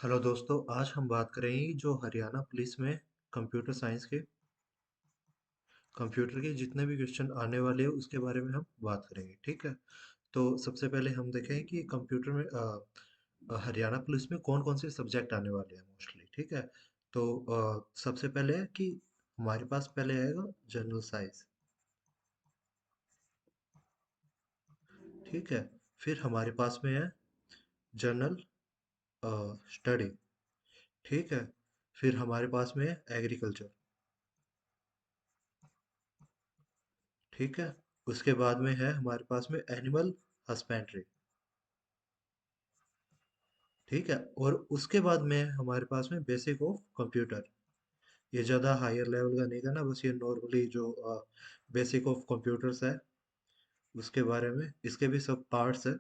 Hello दोस्तों, आज हम बात करेंगे जो हरियाणा पुलिस में कंप्यूटर साइंस के कंप्यूटर के जितने भी क्वेश्चन आने वाले हैं उसके बारे में हम बात करेंगे। ठीक है। तो सबसे पहले हम देखें कि कंप्यूटर में हरियाणा पुलिस में कौन कौन से सब्जेक्ट आने वाले हैं मोस्टली। ठीक है। तो सबसे पहले है कि हमारे पास पहले आएगा जनरल साइंस। ठीक है। फिर हमारे पास में है जनरल स्टडी। ठीक है। फिर हमारे पास में है एग्रीकल्चर। ठीक है। उसके बाद में है हमारे पास में एनिमल हस्बेंड्री। ठीक है। और उसके बाद में है हमारे पास में बेसिक ऑफ कंप्यूटर। ये ज़्यादा हायर लेवल का नहीं था ना, बस ये नॉर्मली जो बेसिक ऑफ कंप्यूटर्स है उसके बारे में। इसके भी सब पार्ट्स है,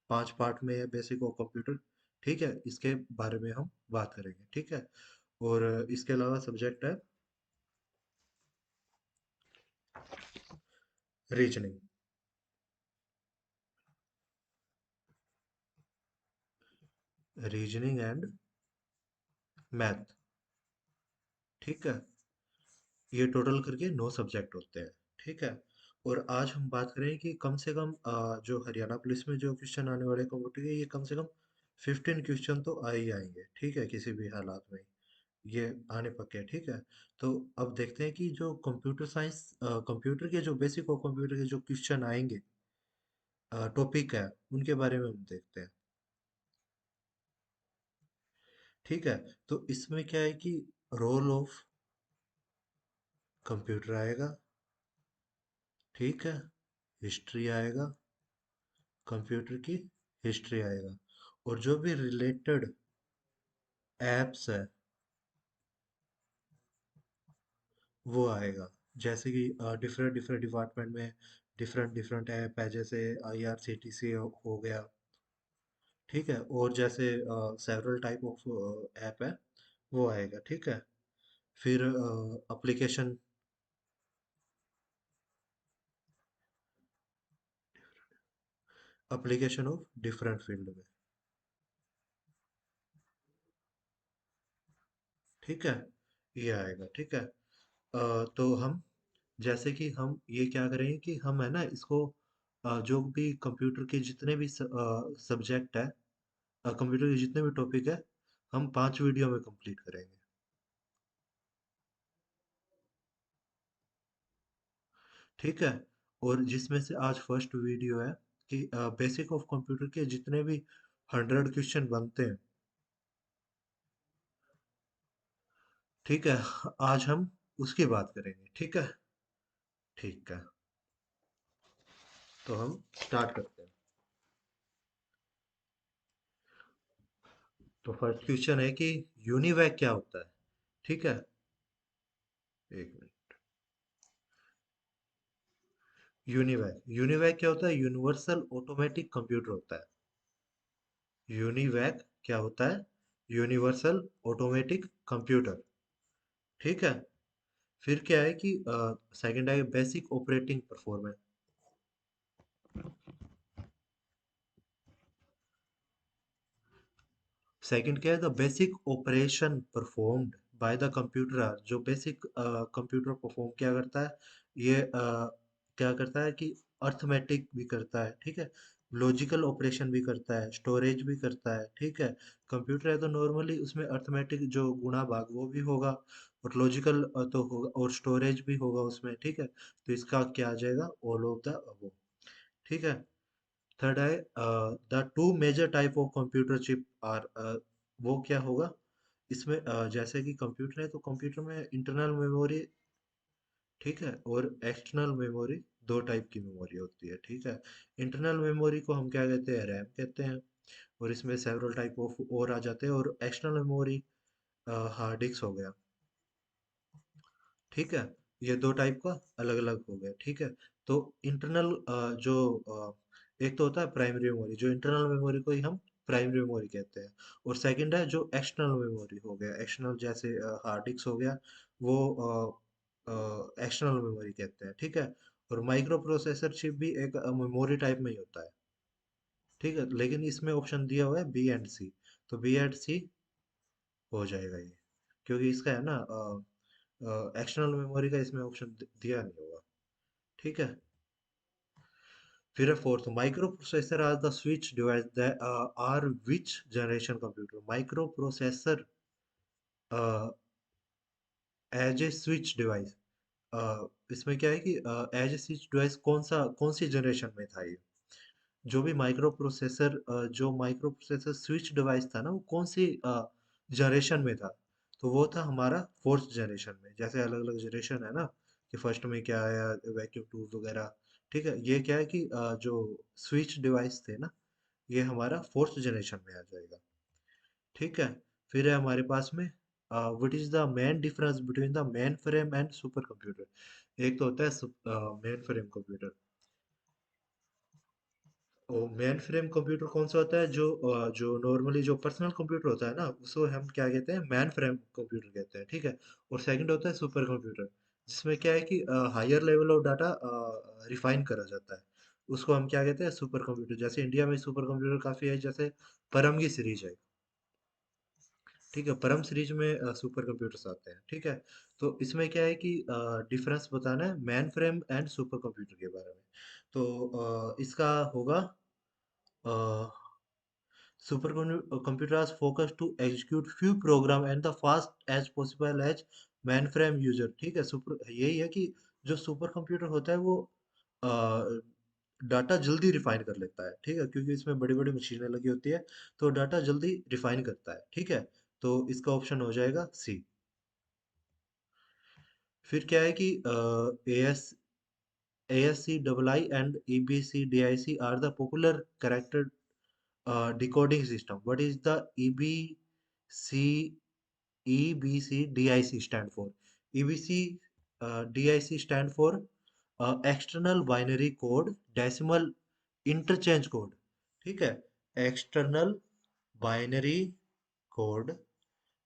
5 पार्ट में है बेसिक ऑफ कंप्यूटर। ठीक है। इसके बारे में हम बात करेंगे। ठीक है। और इसके अलावा सब्जेक्ट है रीजनिंग। Reasoning and math. ठीक है। ये टोटल करके 9 सब्जेक्ट होते हैं। ठीक है। और आज हम बात करें कि कम से कम जो हरियाणा पुलिस में जो क्वेश्चन आने वाले कंप्यूटर के, ये कम से कम 15 क्वेश्चन तो आ ही आएंगे। ठीक है, किसी भी हालात में ये आने पक्के हैं। ठीक है। तो अब देखते हैं कि जो कंप्यूटर साइंस कंप्यूटर के जो बेसिक और कंप्यूटर के जो क्वेश्चन आएंगे, टॉपिक है, उनके बारे में हम देखते हैं। ठीक है। तो इसमें क्या है कि रोल ऑफ कंप्यूटर आएगा। ठीक है। हिस्ट्री आएगा, कंप्यूटर की हिस्ट्री आएगा। और जो भी रिलेटेड एप्स है वो आएगा। जैसे कि डिफरेंट डिफरेंट डिपार्टमेंट में डिफरेंट डिफरेंट ऐप है, जैसे IRCTC हो गया। ठीक है। और जैसे सेवरल टाइप ऑफ ऐप है, वो आएगा। ठीक है। फिर application application of different field में। ठीक है। ये आएगा। ठीक है। तो हम जैसे कि हम ये क्या करेंगे कि हम है ना इसको जो भी कंप्यूटर के जितने भी सब्जेक्ट है, कंप्यूटर के जितने भी टॉपिक है, हम 5 वीडियो में कंप्लीट करेंगे। ठीक है। और जिसमें से आज फर्स्ट वीडियो है कि बेसिक ऑफ कंप्यूटर के जितने भी 100 क्वेश्चन बनते हैं। ठीक है। आज हम उसकी बात करेंगे। ठीक है। ठीक है। तो हम स्टार्ट करते हैं। तो फर्स्ट क्वेश्चन है कि यूनिवैक क्या होता है। ठीक है। एक मिनट। यूनिवैक यूनिवैक क्या होता है? यूनिवर्सल ऑटोमेटिक कंप्यूटर होता है। यूनिवैक क्या होता है? Universal automatic computer. ठीक है। फिर क्या है कि सेकंड है बेसिक ऑपरेटिंग परफॉर्मेंस। सेकंड क्या है? The basic operation performed by the computer are. जो बेसिक कंप्यूटर परफॉर्म क्या करता है, ये क्या करता है कि अर्थमेटिक भी करता है। ठीक है। लॉजिकल ऑपरेशन भी करता है, स्टोरेज भी करता है। ठीक है। कंप्यूटर है तो नॉर्मली उसमें अर्थमेटिक जो गुणा भाग वो भी होगा, और लॉजिकल तो होगा, और स्टोरेज भी होगा उसमें। ठीक है। तो इसका क्या आ जाएगा? All of the above. ठीक है। थर्ड है the two major type of computer chip are. वो क्या होगा इसमें? जैसे कि कंप्यूटर है तो कंप्यूटर में इंटरनल मेमोरी, ठीक है, और एक्सटर्नल मेमोरी, 2 टाइप की मेमोरी होती है। ठीक है। इंटरनल मेमोरी को हम क्या कहते हैं? रैम कहते हैं। और इसमें सेवरल टाइप ऑफ और आ जाते हैं। और एक्सटर्नल मेमोरी हार्ड डिस्क हो गया। ठीक है। ये 2 टाइप का अलग अलग हो गया। ठीक है। तो इंटरनल जो एक तो होता है प्राइमरी मेमोरी, जो इंटरनल मेमोरी को ही हम प्राइमरी मेमोरी कहते हैं। और सेकंड है जो एक्सटर्नल मेमोरी हो गया, एक्सटर्नल जैसे हार्ड डिस्क हो गया, वो एक्सटर्नल मेमोरी कहते हैं। ठीक है। और माइक्रो प्रोसेसर चिप भी एक मेमोरी टाइप में ही होता है। ठीक है। लेकिन इसमें ऑप्शन दिया हुआ है बी एंड सी। तो बी एंड सी हो जाएगा ये, क्योंकि इसका है ना एक्सटर्नल मेमोरी का इसमें ऑप्शन दिया नहीं होगा। ठीक है। फिर है fourth, microprocessor are the switch device are which generation computer. Microprocessor as a switch device, इसमें क्या है कि एज ए स्विच डिवाइस कौन सी जनरेशन में था ये। जो भी माइक्रो प्रोसेसर जो माइक्रो प्रोसेसर स्विच डिवाइस था ना, वो कौन सी जनरेशन में था। तो वो था हमारा फोर्थ जनरेशन में। जैसे अलग अलग जनरेशन है ना, कि फर्स्ट में क्या आया, वैक्यूम ट्यूब वगैरह। ठीक है, ये क्या है कि जो स्विच डिवाइस थे ना, ये हमारा फोर्थ जनरेशन में आ जाएगा। ठीक है। फिर है हमारे पास में what is the main difference between the main frame and super computer. एक तो होता है main frame computer. Main frame computer कौन सा होता है, जो नॉर्मली जो पर्सनल कंप्यूटर होता है ना, उसको हम क्या कहते हैं, मैन फ्रेम कंप्यूटर कहते हैं। ठीक है। और सेकंड होता है सुपर कंप्यूटर, जिसमें क्या है कि higher level of data refine करा जाता है। उसको हम क्या कहते हैं, सुपर कंप्यूटर। जैसे इंडिया में सुपर कंप्यूटर काफ़ी है, जैसे परम की सीरीज है। ठीक है, परम सीरीज में सुपर कंप्यूटर्स आते हैं। ठीक है। तो इसमें क्या है कि डिफरेंस बताना है man frame and super computer के बारे में। तो इसका होगा, Super computers focus to execute few program and the fast as possible as mainframe user। ठीक है, सुपर यही है कि जो सुपर कंप्यूटर होता है वो डाटा जल्दी रिफाइन कर लेता है। ठीक है, क्योंकि इसमें बड़ी बड़ी मशीनें लगी होती है, तो डाटा जल्दी रिफाइन करता है। ठीक है। तो इसका ऑप्शन हो जाएगा सी। फिर क्या है कि ASC II and EBCDIC are the popular character decoding system. What is the EBCDIC stand for? EBCDIC stand for external binary code decimal interchange code। ठीक है। External binary code,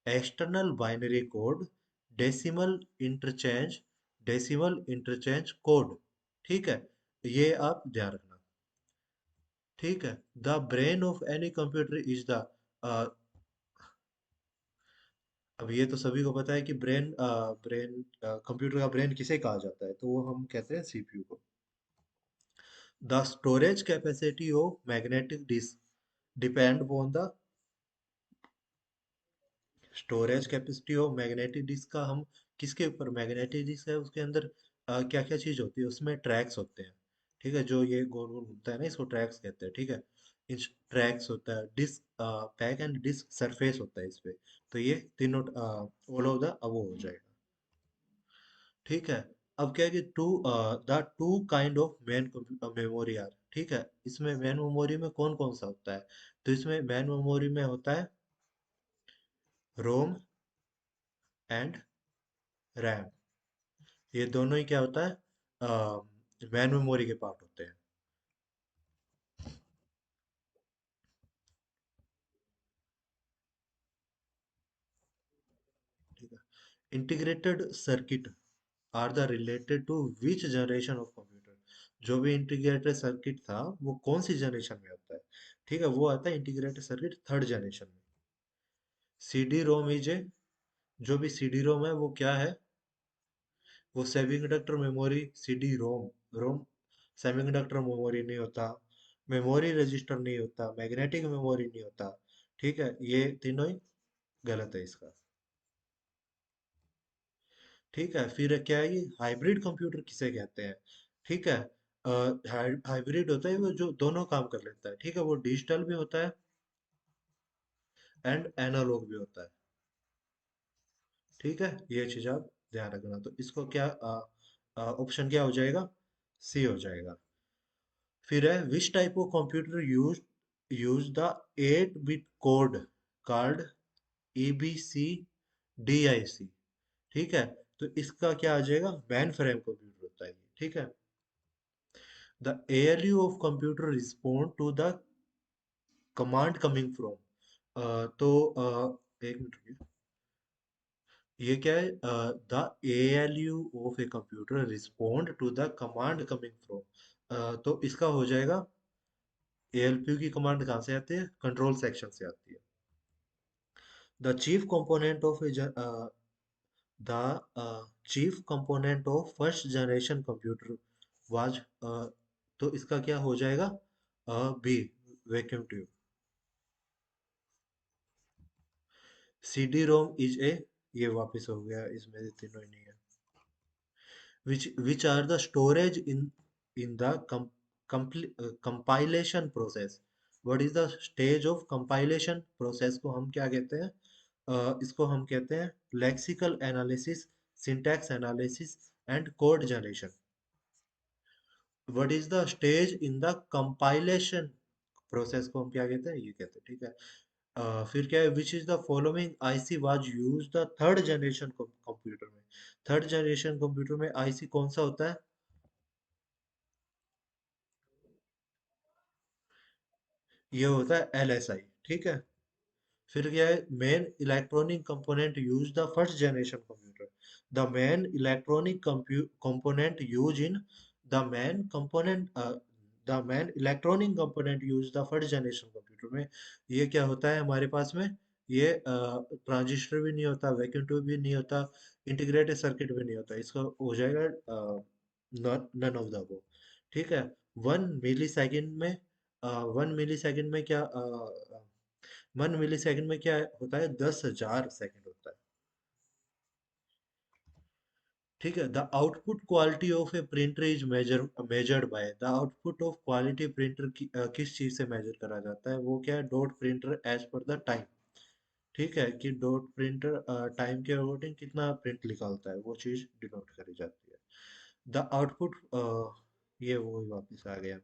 external binary code, decimal interchange, decimal interchange code. ठीक है, ये आप ध्यान रखना। ठीक है। The brain of any computer is the, अब ये तो सभी को पता है कि कंप्यूटर का ब्रेन किसे कहा जाता है, तो वो हम कहते हैं सीपीयू को। The storage capacity of magnetic disk depend upon the, storage capacity of magnetic disk का हम किसके ऊपर, मैग्नेटिक डिस्क है उसके अंदर क्या क्या चीज होती है, उसमें ट्रैक्स होते हैं। ठीक है, जो ये गोल गोल घूमता है ना, इसको ट्रैक्स कहते हैं। ठीक है। इन ट्रैक्स होता है, disk back and disk surface होता है इस पे। तो ये तीनों ऑल ओवर द अबो हो जाएगा। ठीक है। अब क्या है कि two kind of main memory are. ठीक है, इसमें मेन मेमोरी में कौन कौन सा होता है। तो इसमें मेन मेमोरी में होता है रोम एंड रैम। ये दोनों ही क्या होता है, मेन मेमोरी के पार्ट होते हैं। ठीक है। Integrated circuit are the related to which generation of computer. जो भी इंटीग्रेटेड सर्किट था वो कौन सी जनरेशन में होता है। ठीक है, वो आता है इंटीग्रेटेड सर्किट थर्ड जनरेशन में। सी डी रोम इज ए, जो भी सी डी रोम है वो क्या है, वो semiconductor memory. C D ROM, ROM semiconductor memory नहीं होता, मेमोरी रजिस्टर नहीं होता, मैग्नेटिक मेमोरी नहीं होता। ठीक है, ये तीनों ही गलत है इसका। ठीक है। फिर क्या है, ये हाइब्रिड कंप्यूटर किसे कहते हैं। ठीक है, हाइब्रिड होता है वो जो दोनों काम कर लेता है। ठीक है, वो डिजिटल भी होता है एंड एनालॉग भी होता है। ठीक है, ये चीज आप ध्यान रखना। तो इसको क्या ऑप्शन क्या हो जाएगा, सी हो जाएगा। फिर है which type of computer use the 8 bit code card EBCDIC। ठीक है, तो इसका क्या आ जाएगा, मैन फ्रेम कंप्यूटर होता है ये। ठीक है। The ALU of computer respond to the command coming from. तो एक मिनट रुकिए। ये क्या है, the ALU of a computer respond to the command coming from. तो इसका हो जाएगा, ALPU की कमांड कहाँ से आती है, कंट्रोल सेक्शन से आती है। The chief component of the chief component of first generation computer was तो इसका क्या हो जाएगा? B, vacuum tube. CD ROM is a, ये वापस हो गया, इसमें से तीनों ही नहीं है. Which are the storage in the compilation process. What is the stage of compilation process को हम क्या कहते हैं? इसको हम कहते हैं lexical analysis, syntax analysis and code generation. What is the stage in the compilation process को हम क्या कहते हैं? ये कहते हैं, ठीक है. फिर क्या है? Which is the following IC was use the third generation computer में. थर्ड जनरेशन कंप्यूटर में आईसी कौन सा होता है? ये होता है एलएसआई, ठीक है. फिर क्या है? Main electronic component use the first generation computer. The main electronic component use in the main component the main electronic component use the first generation computer में. ये क्या होता है हमारे पास में? ये ट्रांजिस्टर भी नहीं होता, वैक्यूम ट्यूब भी नहीं होता, इंटीग्रेटेड सर्किट भी नहीं होता. इसका हो जाएगा नन ऑफ द अबव, ठीक है. 1 मिली सेकेंड में 1 मिली सेकेंड में क्या 1 मिली सेकेंड में क्या होता है? 10,000 सेकेंड होता है, ठीक है. The output quality of A printer is measured by the output of quality printer किस चीज से मेजर करा जाता है? वो क्या है? Dot printer as per the time, ठीक है, कि डॉट प्रिंटर टाइम के अकॉर्डिंग कितना प्रिंट निकालता है, वो चीज डिनोट करी जाती है. द आउटपुट ये वो वापस आ गया.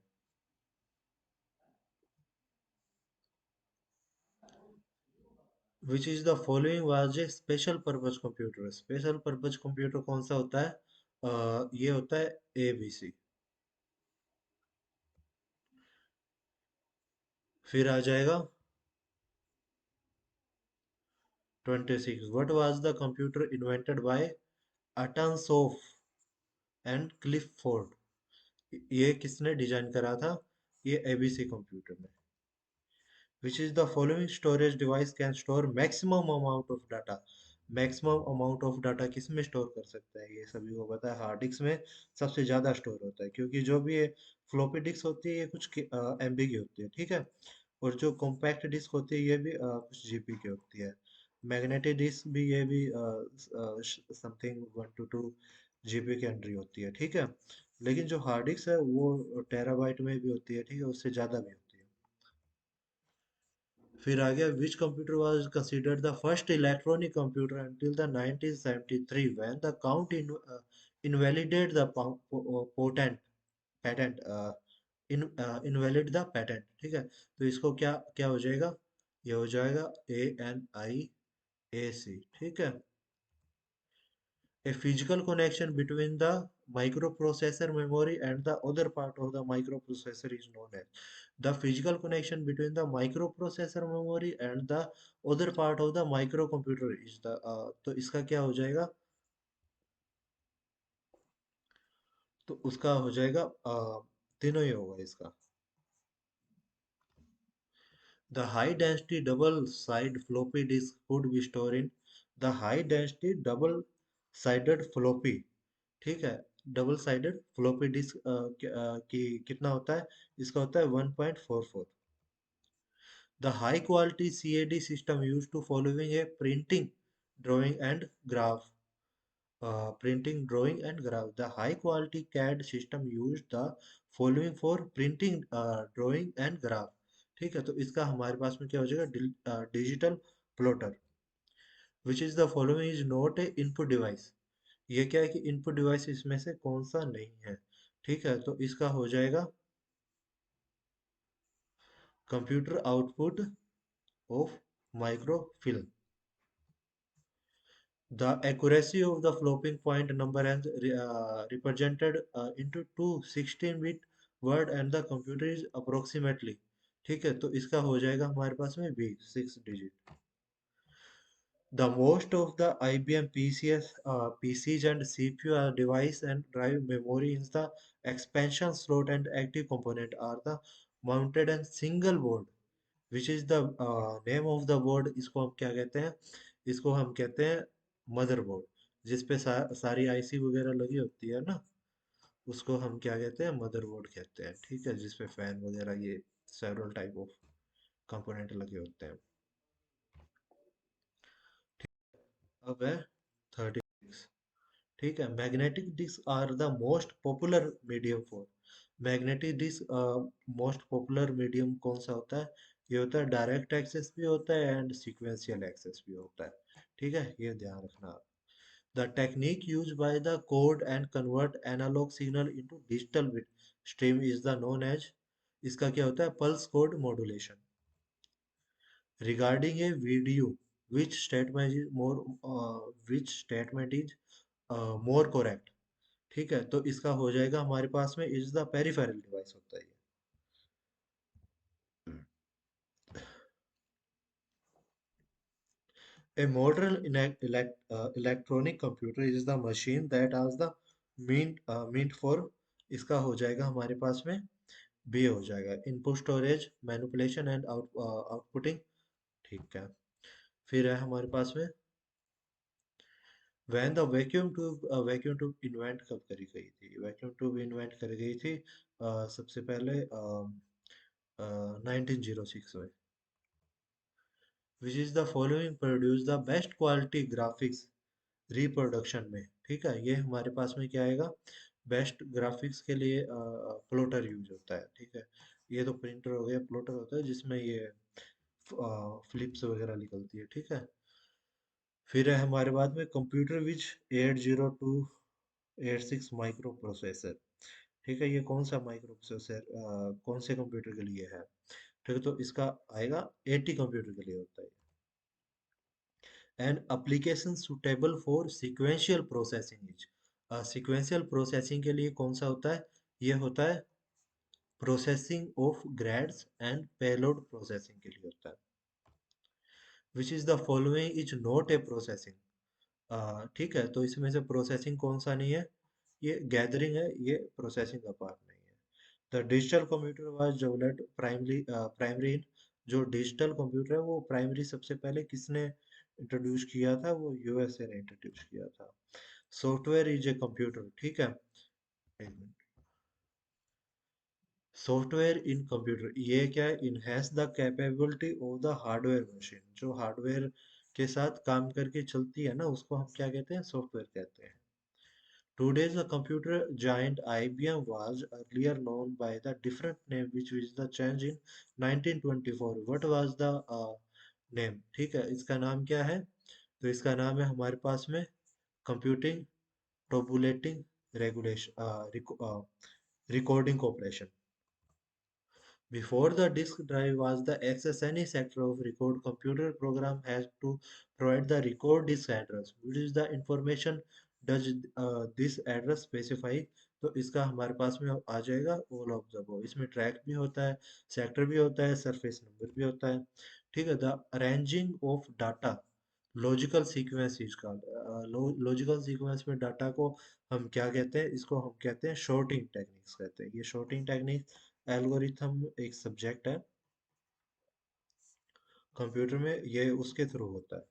Which is the following was a special purpose computer. Special purpose computer कौन सा होता है? ये होता है ABC. फिर आ जाएगा 26. What was the computer invented by Atanasoff and Clifford. ये किसने डिजाइन करा था? ये ABC कंप्यूटर ने. Which is the following storage device can store maximum amount of data. Maximum amount of data किस में स्टोर कर सकता है? ये सभी को पता है, हार्ड डिस्क में सबसे ज्यादा स्टोर होता है, क्योंकि जो भी ये फ्लॉपी डिस्क होती है ये कुछ MB की होती है, ठीक है. और जो कॉम्पैक्ट डिस्क होती है ये भी कुछ जीबी की होती है. मैग्नेटिक डिस्क भी ये भी समथिंग 1 to 2 GB के अंदर ही होती है, ठीक है. लेकिन जो हार्ड डिस्क है वो टेराबाइट में भी होती है, ठीक है, उससे ज्यादा भी होती है. फिर आ गया which computer was considered the first electronic computer until the 1973 when the count invalidate the patent invalid the patent, ठीक है. तो इसको क्या क्या हो जाएगा? ये हो जाएगा ANIAC, ठीक है. A physical connection between the microprocessor memory and the other part of the microprocessor is known as. The physical connection between the microprocessor memory and the other part of the microcomputer is the तो इसका क्या हो जाएगा? तो उसका हो जाएगा तीनों ही होगा इसका. The high density double side floppy disk could be stored in the high density double sided floppy, ठीक है. डबल साइडेड फ्लोपी डिस्क की कितना होता है? इसका होता है 1.44. The high quality CAD system use to following a drawing and graph printing drawing and graph. The high quality CAD system use the following for printing drawing and graph, ठीक है. तो इसका हमारे पास में क्या हो जाएगा? Digital plotter. Which is the following is not a input device. ये क्या है कि इनपुट डिवाइस इसमें से कौन सा नहीं है, ठीक है. तो इसका हो जाएगा computer output of microfilm. The accuracy of the flopping point number is represented into two 16-bit word and the computer is approximately, ठीक है. तो इसका हो जाएगा हमारे पास में B, 6 digit. The most of the IBM PCs and CPU are device and drive memory in the expansion slot and active component are the mounted and single board. Which is the name of the board, इसको हम क्या कहते हैं, इसको हम कहते हैं motherboard. जिसपे सारी आईसी वगैरह लगी होती है ना, उसको हम क्या कहते हैं, मदरबोर्ड कहते हैं। ठीक है, जिसपे फैन वगैरह ये सेवरल टाइप ऑफ कंपोनेंट लगे होते हैं। अब है 36। ठीक है, magnetic disk are the most popular medium for, magnetic disk most popular medium कौन सा होता है, ये होता है डायरेक्ट एक्सेस भी होता है एंड सीक्वेंशियल एक्सेस भी होता है। ठीक है, ये ध्यान रखना आप। The technique use by the code and convert analog signal into digital bit stream is the known as, इसका क्या होता है, pulse code modulation. Regarding a video which statement is more which statement is more correct। ठीक है, तो इसका हो जाएगा हमारे पास में इज द पेरिफेरल डिवाइस होता है ये। A modern electronic computer is the machine that has the meant for, इसका हो जाएगा हमारे पास में बी हो जाएगा, input storage manipulation and outputting. ठीक है, फिर है हमारे पास में when the vacuum tube invent कब करी गई थी, वैक्यूम ट्यूब इन्वेंट करी गई थी सबसे पहले 1906 में। Which is the following produce the best quality graphics reproduction में। ठीक है, ये हमारे पास में क्या आएगा, बेस्ट ग्राफिक्स के लिए प्लॉटर यूज होता है। ठीक है, ये तो प्रिंटर हो गया, प्लॉटर होता है जिसमें ये फ्लिप्स वगैरह निकलती है। ठीक है, फिर है हमारे बाद में कंप्यूटर विच 80286 माइक्रो प्रोसेसर। ठीक है, ये कौन सा माइक्रो प्रोसेसर कौन से कंप्यूटर के लिए है, ठीक है, तो इसका आएगा 80 कंप्यूटर के लिए होता है। And application suitable for sequential processing is, sequential processing के लिए कौन सा होता है, ये होता है processing of grades and payload processing के लिए होता है। Which is the following is not a processing, ठीक है, तो इसमें से प्रोसेसिंग कौन सा नहीं है, ये गैदरिंग है, ये प्रोसेसिंग का पार्ट नहीं है। The digital computer was developed primary जो डिजिटल कंप्यूटर है वो प्राइमरी सबसे पहले किसने इंट्रोड्यूस किया था, वो यूएसए ने इंट्रोड्यूस किया था। Software is a computer. ठीक है, एक मिनट। सॉफ्टवेयर इन कंप्यूटर ये क्या है, enhance the capability of the hardware machine, जो हार्डवेयर के साथ काम करके चलती है ना, उसको हम क्या कहते हैं, सॉफ्टवेयर कहते हैं। Today's the computer giant IBM was earlier known by the different name which was the change in 1924। What was the name? ठीक है, इसका नाम क्या है, तो इसका नाम है हमारे पास में computing tabulating regulation recording corporation. Before the disk drive was the access any sector of record, computer program has to provide the record disk address. Which is the information does this address specify? तो इसका हमारे पास में आ जाएगा all of the above. इसमें track भी होता है, सेक्टर भी होता है, सरफेस नंबर भी होता है। ठीक है, the arranging of data logical sequence is called, logical sequence में डाटा को हम क्या कहते हैं, इसको हम कहते हैं शॉर्टिंग टेक्निक्स कहते हैं। ये शॉर्टिंग टेक्निक एल्गोरिथम एक सब्जेक्ट है कंप्यूटर में, ये उसके थ्रू होता है।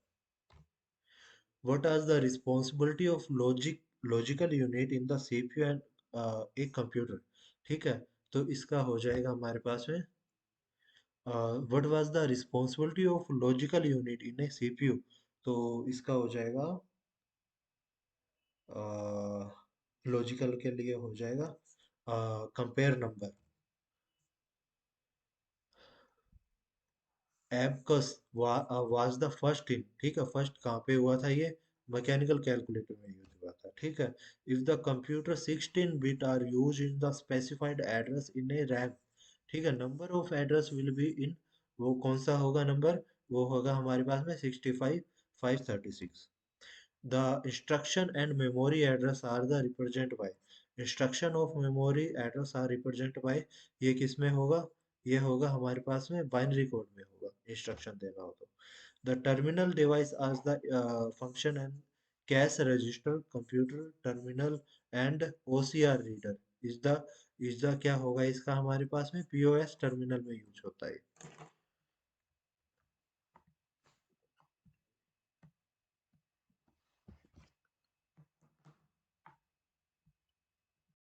What are the responsibility of logical unit in the CPU and एक कंप्यूटर। ठीक है, तो इसका हो जाएगा हमारे पास में what was the responsibility of logical unit in a CPU, तो इसका हो जाएगा लॉजिकल के लिए हो जाएगा compare number. Abacus was the first in, ठीक है, फर्स्ट कहाँ पे हुआ था ये, मैकेनिकल कैलकुलेटर में यूज हुआ था। ठीक है, if the computer 16 bit are use in the specified address in a RAM. ठीक है, number of address will be in, वो कौन सा होगा नंबर, वो होगा हमारे पास में 65 536। The instruction and memory address are the represent by, instruction of memory address are represent by, ये किस में होगा, ये होगा हमारे पास में बाइनरी कोड में होगा, इंस्ट्रक्शन देना हो तो। The terminal device as the function and cache register computer terminal and OCR reader is the क्या होगा इसका हमारे पास में POS टर्मिनल में यूज होता है।